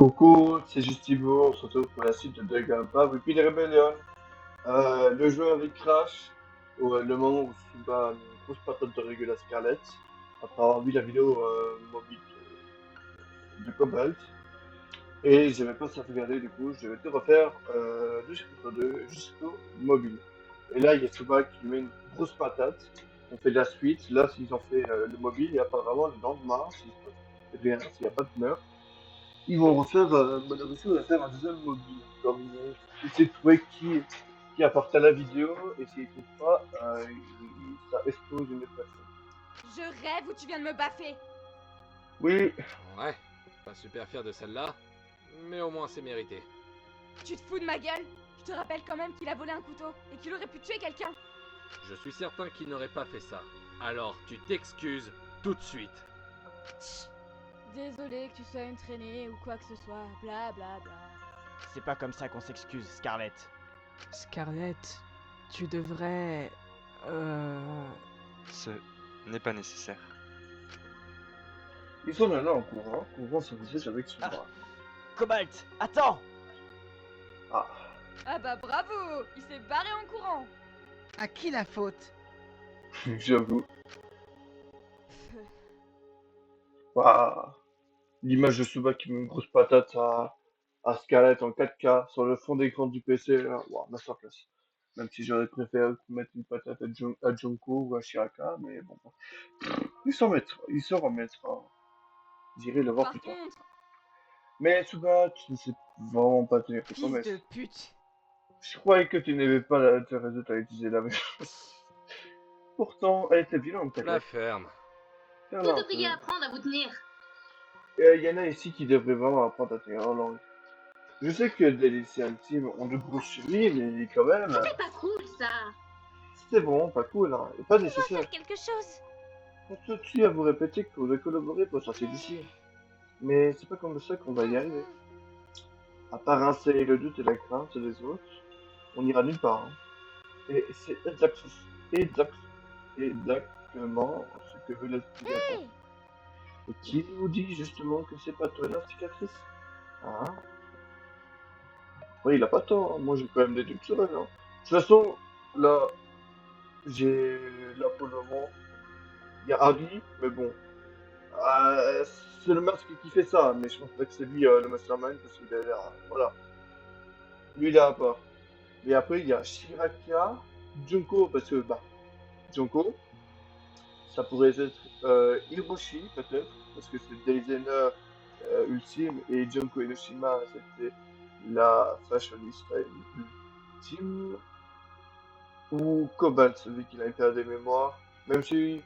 Coucou, c'est juste Thibaut, on se retrouve pour la suite de Danganronpa Repeat Rebellion. Le jeu avec Crash, le moment où Suba a une grosse patate de règle à Scarlett, après avoir vu la vidéo mobile de Cobalt. Et j'avais pas sauvegardé, du coup, je vais tout refaire de chapitre 2 jusqu'au mobile. Et là, il y a Suba qui lui met une grosse patate. On fait la suite. Là, s'ils ont fait le mobile, et apparemment, le lendemain, s'il se passe rien, s'il n'y a pas de meurtre, ils vont refaire, malheureusement, on va faire un deuxième mobile. Comme essayer de trouver qui apporte à la vidéo, et s'ils ne trouvent pas, ça expose une autre personne. Je rêve où tu viens de me baffer. Oui, Ouais, pas super fier de celle-là, mais au moins c'est mérité. Tu te fous de ma gueule? Je te rappelle quand même qu'il a volé un couteau et qu'il aurait pu tuer quelqu'un. Je suis certain qu'il n'aurait pas fait ça. Alors tu t'excuses tout de suite. Désolé que tu sois une traînée ou quoi que ce soit, bla bla bla. C'est pas comme ça qu'on s'excuse, Scarlett. Scarlett, tu devrais... Ce n'est pas nécessaire. ils sont maintenant en courant. Courant, ça faisait avec Suba. Cobalt, attends! Ah, Ah bah bravo, il s'est barré en courant. À qui la faute? j'avoue. Waouh. L'image de Suba qui met une grosse patate à Scarlett en 4K sur le fond d'écran du PC, là, waouh, masterclass. Même si j'aurais préféré mettre une patate à Junko ou à Shiraka, mais bon. Il s'en remettra. J'irai le voir Par plus tard. contre, Mais Tsuba, tu ne sais vraiment pas tenir tes fils promesses. de pute. Je croyais que tu n'avais pas l'intérêt de utiliser la même chose. Pourtant, elle était violente, ta La claque. ferme. Tiens, Vous là, devriez apprendre à vous tenir. il y en a ici qui devraient vraiment apprendre à tenir leur langue. Je sais que des lycéens ultimes ont de grosses chevilles, mais quand même, C'est pas cool ça. c'était bon, pas cool, hein, et pas nécessaire. Quelque chose. On se tue à vous répéter qu'on doit collaborer pour sortir d'ici. Mais c'est pas comme ça qu'on va y arriver. À part installer le doute et la crainte des autres, on n'ira nulle part. Hein. Et c'est exactement ce que veut l'esprit d'Attente. Et qui vous dit justement que c'est pas toi la cicatrice? Hein? Oui, il a pas tort, hein. Moi j'ai quand même des doutes sur elle. Hein. De toute façon, là, là pour le moment, il y a Harry, mais bon, c'est le masque qui fait ça, mais je pense pas que c'est lui le mastermind parce qu'il a l'air. Voilà. Lui il est à part. Et après il y a Shiraka, Junko, parce que bah, Junko, ça pourrait être Hiroshi peut-être, parce que c'est designer ultime, et Junko Enoshima c'était la fashionista ultime. Ou Cobalt, celui qui a perdu des mémoires. Même si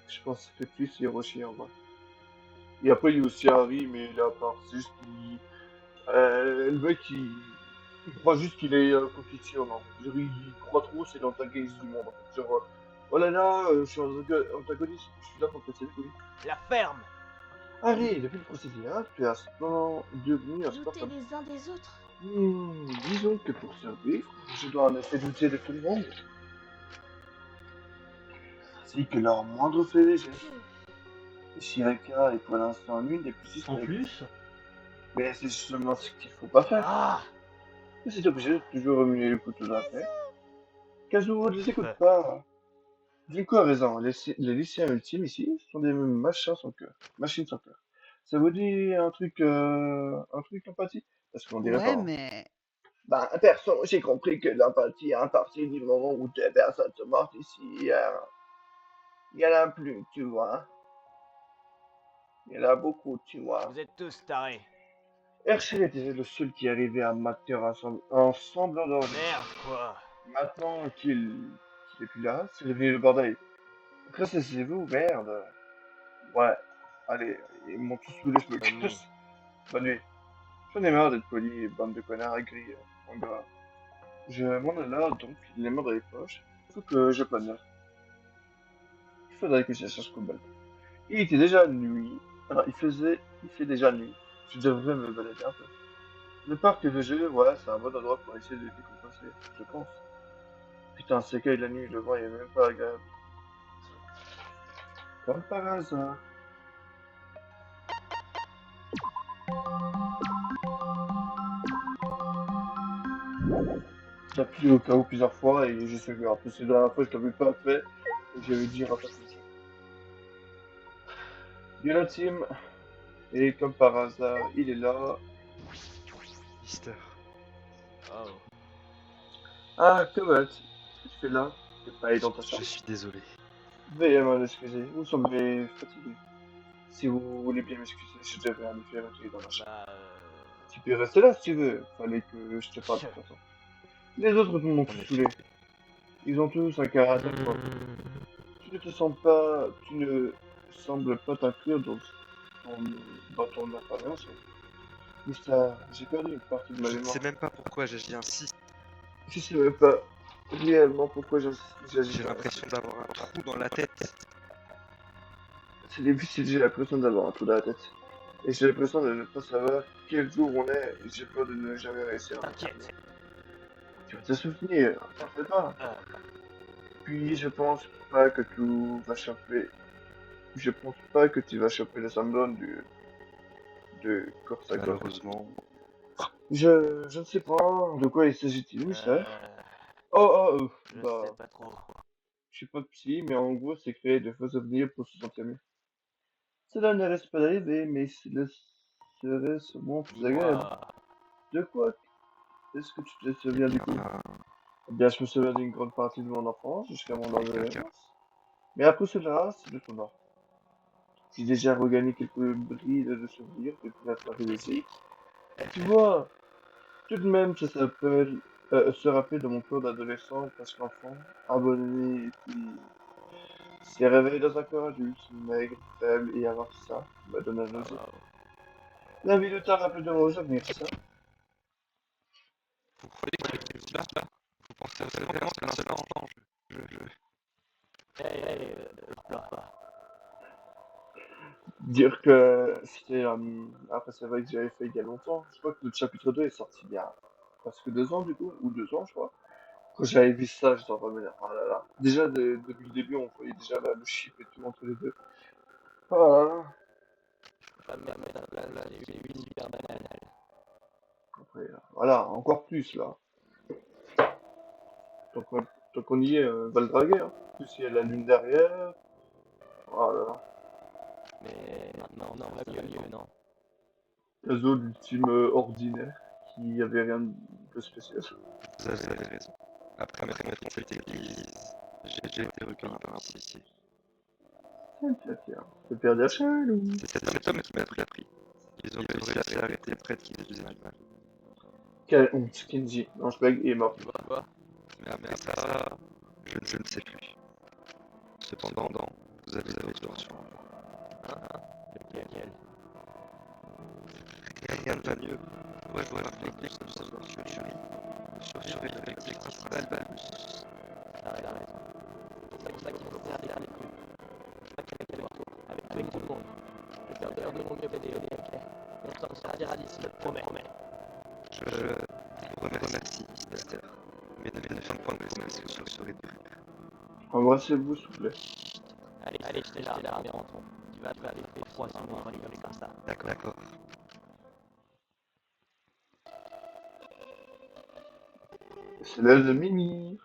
je pense que c'est plus Hiroshi en vrai. Et après, il y a aussi Harry, mais il est à part. C'est juste qu'il. Le mec, il croit juste qu'il est compétition, hein. Genre, il croit trop, c'est l'antagoniste du monde. En fait. Genre, oh là là, je suis antagoniste, je suis là pour casser les couilles. La ferme! Harry, depuis le procédé, tu es à ce moment devenu un Douter sportif. les uns des autres. Disons que pour survivre, je dois en effet douter de tout le monde. Ainsi que leur moindre fait léger. Shiraka est pour l'instant l'une des plus En suspectes. plus, Mais c'est justement ce qu'il faut pas faire. Ah! C'est obligé de toujours remuer le couteau dans la plaie. Kazuo, ne les écoute pas. Junko a raison, les lycéens ultimes ici sont des machins sans cœur. Machines sans cœur. Ça vous dit un truc empathie? Parce qu'on dirait Ouais, pas. Hein. mais Ben, perso, j'ai compris que l'empathie, à partir du moment où deux personnes sont mortes ici, il y en a plus, tu vois. Il y en a beaucoup, tu vois. Vous êtes tous tarés. Herschel était le seul qui arrivait à maintenir un semblant d'ordre. Merde, quoi. Maintenant qu'il est plus là, c'est devenu le bordel. Ressaisissez-vous, merde. Ouais, allez, ils m'ont tous saoulé, je me Bonne nuit. casse. Bonne nuit. J'en ai marre d'être poli, bande de connards aigris, en gras. Je m'en ai là, donc, les mains dans les poches. Faut que je planeur. Il faudrait que je cherche Cobalt. Il était déjà nuit. Alors, il fait déjà nuit. Je devrais me balader un peu. Le parc de jeux, ouais, c'est un bon endroit pour essayer de décompresser, je pense. Putain, c'est qu'à la nuit, le vent est même pas agréable. Comme par hasard. j'appuie au cas où plusieurs fois et je sais que après c'est la dernière fois je l'avais pas fait et j'avais dit à passer ça. Bien la team, et comme par hasard, il est là. Mister. Oh. Ah, Cobalt, qu'est-ce que tu fais là? T'es pas allé dans ta Je chambre? suis désolé. Veuillez m'en excuser, vous semblez fatigué. Si vous voulez bien m'excuser, je devrais aller faire un truc dans ma chambre. Bah, Tu peux rester là si tu veux, fallait que je te parle de toute façon. Les autres m'ont En tous effet. saoulé. Ils ont tous un caractère propre. Tu ne te sens pas, tu ne sembles pas t'inclure dans ton apparition. Mister, j'ai perdu une partie de ma Je ne mémoire. sais même pas pourquoi j'agis ainsi. Je sais même pas réellement pourquoi j'agis J'ai pas. l'impression d'avoir un trou dans la tête. C'est difficile, j'ai l'impression d'avoir un trou dans la tête. Et j'ai l'impression de ne pas savoir quel jour on est, et j'ai peur de ne jamais réussir. t'inquiète. Tu vas te souvenir, t'en fais pas. Euh, Puis je pense pas que tu vas choper. Je pense pas que tu vas choper le syndrome de Korsakoff. Malheureusement. Je ne sais pas de quoi il s'agit-il, mystère. je Bah, sais pas trop. je suis pas psy, mais en gros, c'est créer de faux souvenirs pour se sentir mieux. Cela ne reste pas d'arriver, mais cela serait sûrement plus agréable. Dis-moi, De quoi est-ce que tu te souviens du coup? Eh bien, je me souviens d'une grande partie de mon enfance jusqu'à mon adolescence. Mais après cela, c'est de ton art. J'ai déjà regagné quelques bris de souvenirs depuis notre arrivée ici. Tu vois, tout de même, ça s'appelle se rappeler de mon corps d'adolescent, presque enfant, abandonné, et puis s'est réveillé dans un corps adulte, maigre, faible, et avoir ça m'a donné la nausée. La vie de t'a rappelé de nos souvenirs, c'est ça? Vous croyez qu'il y a quelque chose là? Vous pensez vraiment qu'un seul enfant, pleure pas. Dire que c'était après c'est vrai que j'avais fait il y a longtemps. Je crois que le chapitre 2 est sorti il y a presque 2 ans du coup, ou 2 ans je crois. Quand j'avais vu ça, j'étais en train de me dire, oh là là. Déjà depuis le début, on voyait déjà le chip et tout entre les deux. Ah, Pas me mettre à la place, j'ai eu une super banale. après, voilà, encore plus là. Donc on y est, va le draguer. Hein. En plus, il y a la lune derrière. Oh là là. Mais maintenant, non, va mieux, non. La zone ultime ordinaire, qui avait rien de spécial. vous avez raison. Après m'être fait église, j'ai été recueilli par un policier. Tiens. C'est Père Diachel ou... C'est cet homme qui m'a tout appris. Ils ont réussi à arrêter le prêtre qui faisait mal. Quelle honte, Kenji. Non, je blague, il est mort. Tu vois quoi? Mais après ça, je ne sais plus. Cependant, vous avez toujours sur moi. Lequel? Rien ne va mieux. Ouais, voilà, les de savoir surveiller l'objectif principal, Balbus. T'as raison. C'est pour ça qu'il faut faire des trucs. Pas qu'avec le retour, avec tout le monde. Je vais faire de mon mieux aider, ok? Mais on sera d'ici, je te promets. Je vous remercie, Mister. Mais ne faites point de promesses que je serai de Embrassez-vous, s'il vous plaît. Allez, je t'ai là, mais rentrons. Tu vas aller faire froid sans moi, on va rigoler comme ça. D'accord. C'est l'heure de Mimi.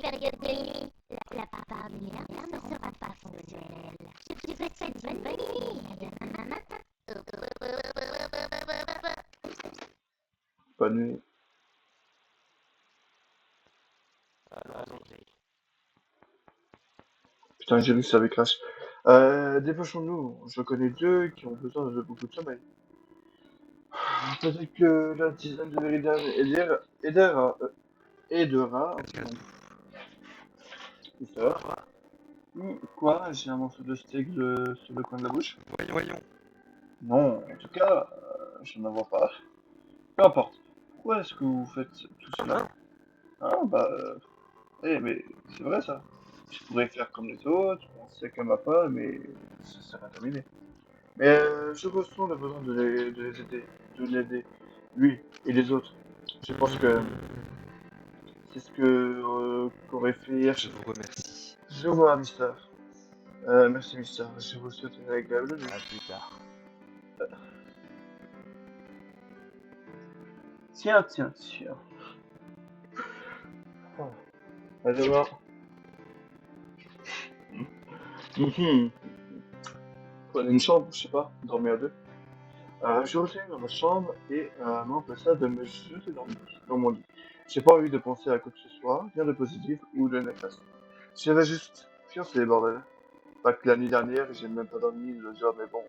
Période de nuit, la plupart des lumières ne sera pas fonctionnelle. Je te souhaite une bonne nuit. À demain matin. Bonne nuit. Putain, j'ai vu que ça avait crash. Dépêchons-nous. Je connais deux qui ont besoin de beaucoup de sommeil. Peut-être que la tisane de Meridian aidera. C'est ça. Quoi? J'ai un morceau de steak sur le coin de la bouche? Voyons. Non, en tout cas, je n'en vois pas. Peu importe. Pourquoi est-ce que vous faites tout cela? Ah, bah, mais c'est vrai ça. Je pourrais faire comme les autres, penser comme ma part, mais ce serait terminé. Mais je ressens le besoin de l'aider, lui et les autres. Je pense que c'est ce que qu'aurait fait Je vous remercie. Je vois, Mister. Merci, Mister. Je vous souhaite une agréable nuit. À plus tard. Tiens. Ah, à demain. Prenez une chambre, je sais pas, dormir à deux. Je retourne dans ma chambre et m'empressa de me jeter dans mon lit. J'ai pas envie de penser à quoi que ce soit, rien de positif ou de néfaste. J'avais juste fiancé, bordel. Pas que l'année dernière, j'ai même pas dormi le jour, mais bon.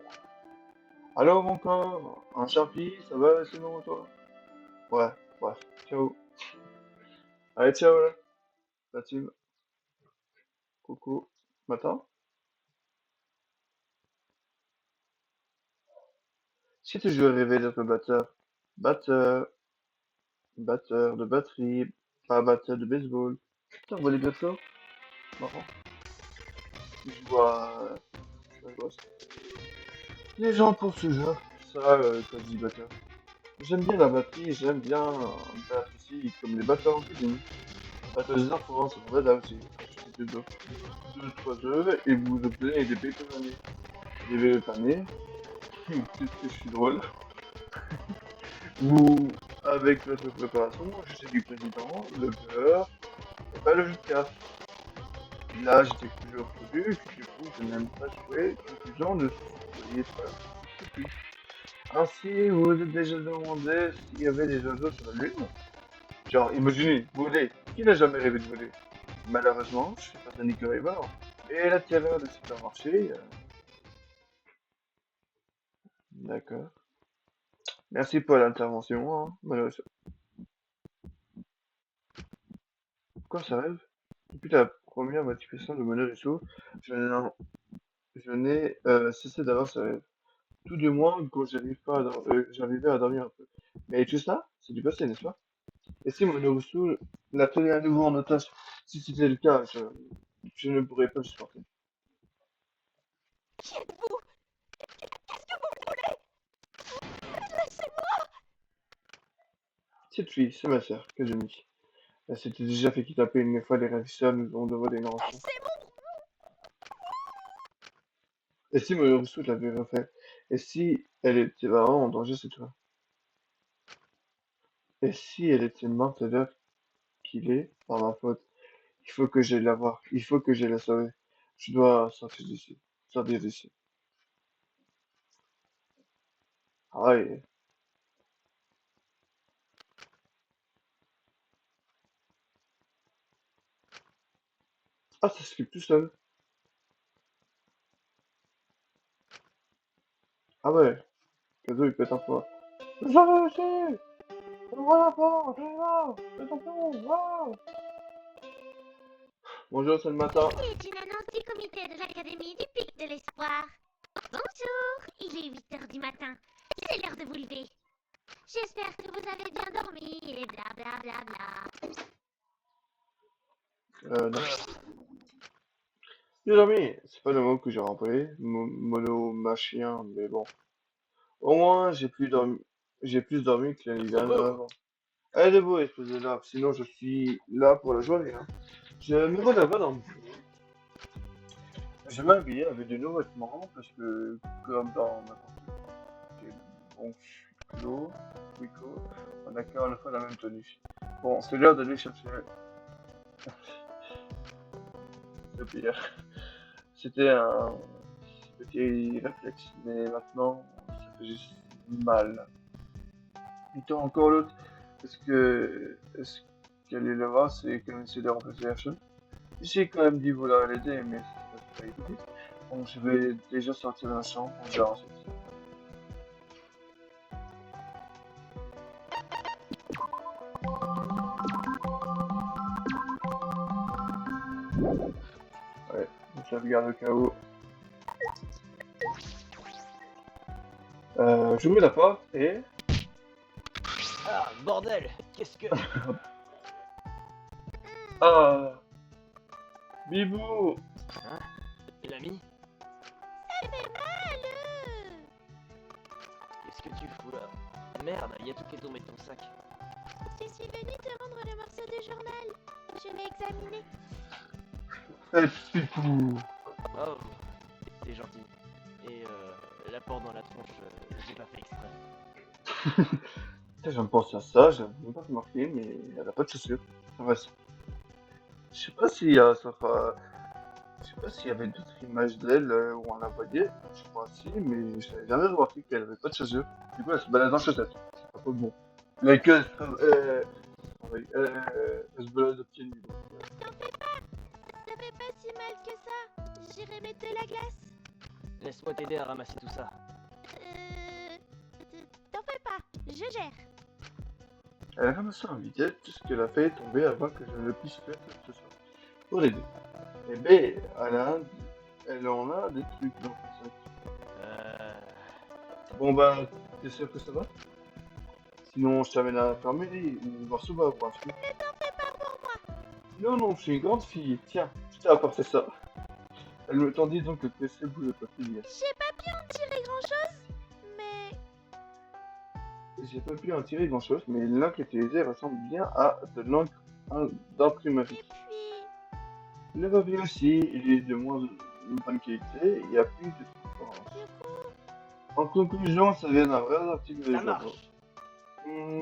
Alors mon corps, un charpie, ça va sinon toi? Ouais, bref, ciao. Allez, ciao là, la team. Coucou. Matin? Si tu veux rêver d'être batteur, batteur, batteur de batterie, pas batteur de baseball. Putain, on voit les persos? Marrant. Je vois ça. Les gens pour ce jeu, ça, quand je dis batteur. J'aime bien la batterie, j'aime bien battre aussi comme les batteurs en cuisine. Batteur des enfants, ça pourrait là aussi. C'était deux, trois œufs et vous obtenez des pétonniers. Des pétonniers. Qu'est-ce que je suis drôle. Vous, avec votre préparation, je sais du président, le beurre, et pas le jus de café. Là, j'étais toujours produit, du coup, je n'aime pas jouer. Conclusion, ne soyez pas stupide. Ainsi, vous vous êtes déjà demandé s'il y avait des oiseaux sur la Lune? Genre, imaginez, voler. Qui n'a jamais rêvé de voler? Malheureusement, je suis pas un Nico River. Et la terreur des supermarchés. D'accord. Merci pour l'intervention, hein, malheureusement. Pourquoi ça rêve? Depuis la première manifestation de monnaie dessous, je n'ai cessé d'avoir ce rêve. Tout du moins quand j'arrivais à dormir un peu. Mais tout ça, c'est du passé, n'est-ce pas? Et si Monobusu la tenait à nouveau en otage? Si c'était le cas, je ne pourrais pas le supporter. Qui êtes-vous? Qu'est-ce que vous voulez? Laissez-moi! Cette fille, c'est ma sœur, Kazumi. Elle s'était déjà fait kidnapper une fois, les ravisseurs nous ont demandé une rançon. Laissez-moi! Et si Monobusu l'avait refait? Et si elle était vraiment en danger cette fois? Et si elle était morte à l'heure qu'il est, par ma faute? Il faut que j'aille la voir. Il faut que j'aille la sauver. Je dois sortir d'ici. Sortir d'ici. Aïe. Ah, ça skip tout seul. Ah ouais. Kazo, il pète un fort. J'avais réussi! Voilà pas, je vais là! C'est un peu, waouh! Bonjour, c'est le matin. C'est une annonce du comité de l'Académie du Pic de l'Espoir. Bonjour, il est 8 heures du matin. C'est l'heure de vous lever. J'espère que vous avez bien dormi et bla bla bla bla. Non. J'ai dormi. C'est pas le mot que j'ai employé. Monomachien, mais bon. Au moins, j'ai plus dormi que l'année dernière avant. Allez, debout, espèce de larve. Sinon, je suis là pour la journée, hein. Je me vois là-bas dans le fond. Je vais m'habiller avec de nouveaux vêtements parce que, comme dans quel bon Wico, on a qu'à la fois la même tenue. Bon, c'est l'heure d'aller chercher. Le pire. C'était un petit réflexe, mais maintenant, ça fait juste mal. Et toi, encore l'autre, est-ce qu'elle est là-bas, c'est qu'elle essaie de remplacer la chose? J'ai quand même dit vouloir l'aider, mais c'est pas évident. Donc je vais déjà sortir de la chambre, on verra ensuite. Ouais, on sauvegarde au cas où. J'ouvre la porte et... Ah, bordel! Qu'est-ce que... Ah, Bibou! Hein? L'ami? Ça fait mal! Qu'est-ce que tu fous là? Merde, y a tout qui est tombé de ton sac. Je suis venue te rendre le morceau de journal. Je l'ai examiné. Eh, Pipou! Oh, t'es gentil. Et la porte dans la tronche, j'ai pas fait exprès. Putain, je me pense à ça, j'avais même pas remarqué, mais elle a pas de chaussures. Enfin, je sais pas si ça fera... Je sais pas s'il y avait d'autres images d'elle où on la voyait. Je crois si, mais je n'avais jamais remarqué qu'elle avait pas de chaussures. Du coup, elle se balade en chaussettes. C'est pas bon. La queue, elle se balade au pied nu. Ça fait pas si mal que ça. J'irai mettre de la glace. Laisse-moi t'aider à ramasser tout ça. T'en fais pas, je gère. Elle a ramassé en vitesse tout ce qu'elle a fait tomber avant que je ne puisse faire quoi que ce soit. Pour l'aider. Eh ben, elle en a des trucs dans son sac. Bon bah, t'es sûr que ça va? Sinon, je t'amène à l'infirmerie ou voir Souba ou un film. Ne t'en fais pas pour moi. Non, non, je suis une grande fille. Tiens, je t'ai apporté ça. Elle me tendit donc le PC bout de papier. J'ai pas pu en tirer grand chose, mais J'ai pas pu en tirer grand chose, mais l'encre utilisée ressemble bien à de l'encre d'imprimerie. puis Le papier aussi, il est de moins bonne qualité, il y a plus de transparence. du coup, En conclusion, ça vient d'un vrai article de Ça journaux. marche.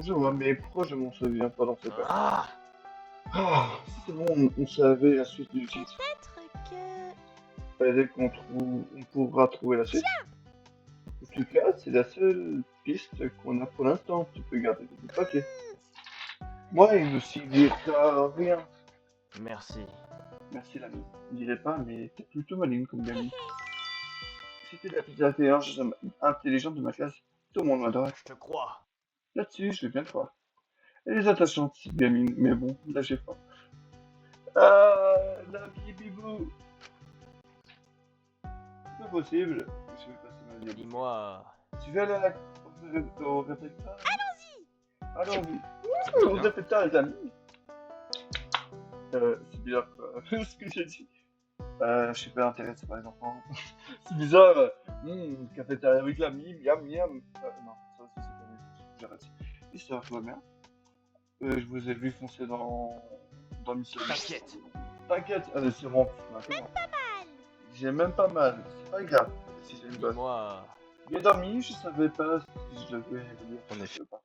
Je vois, mais pourquoi je m'en souviens pas dans ce cas? Ah, Ah, c'est bon, on savait la suite du titre. peut-être que Peut-être on pourra trouver la suite. En tout cas, c'est la seule piste qu'on a pour l'instant. Tu peux garder le papier. Moi, il ne suffira rien. merci. Merci l'ami. Je dirais pas, mais t'es plutôt maligne comme gamine. C'était la plus intelligente de ma classe. Tout le monde m'adorait. Je te crois. Là-dessus, je vais bien te croire. Elle est attachante, cette gamine, mais bon, là j'ai pas. Ah, l'ami Bibou. C'est pas possible. Je vais passer ma vie. Dis-moi. Tu veux aller au réfectoire? Allons-y. Ça va Au bien. réfectoire, les amis. C'est bizarre quoi. Ce que j'ai dit. Je suis pas intéressé par les enfants. C'est bizarre. Cafétéria avec l'ami, miam miam. Non, ça aussi c'est pas mieux. J'arrête. Histoire, tout va bien. Je vous ai vu foncer dans Mission. T'inquiète. T'inquiète, allez, c'est bon. Maintenant. J'ai même pas mal. C'est pas grave. Si j'ai une bonne. Dis-moi. Bien dormi, je savais pas si je devais venir. En effet. ou pas.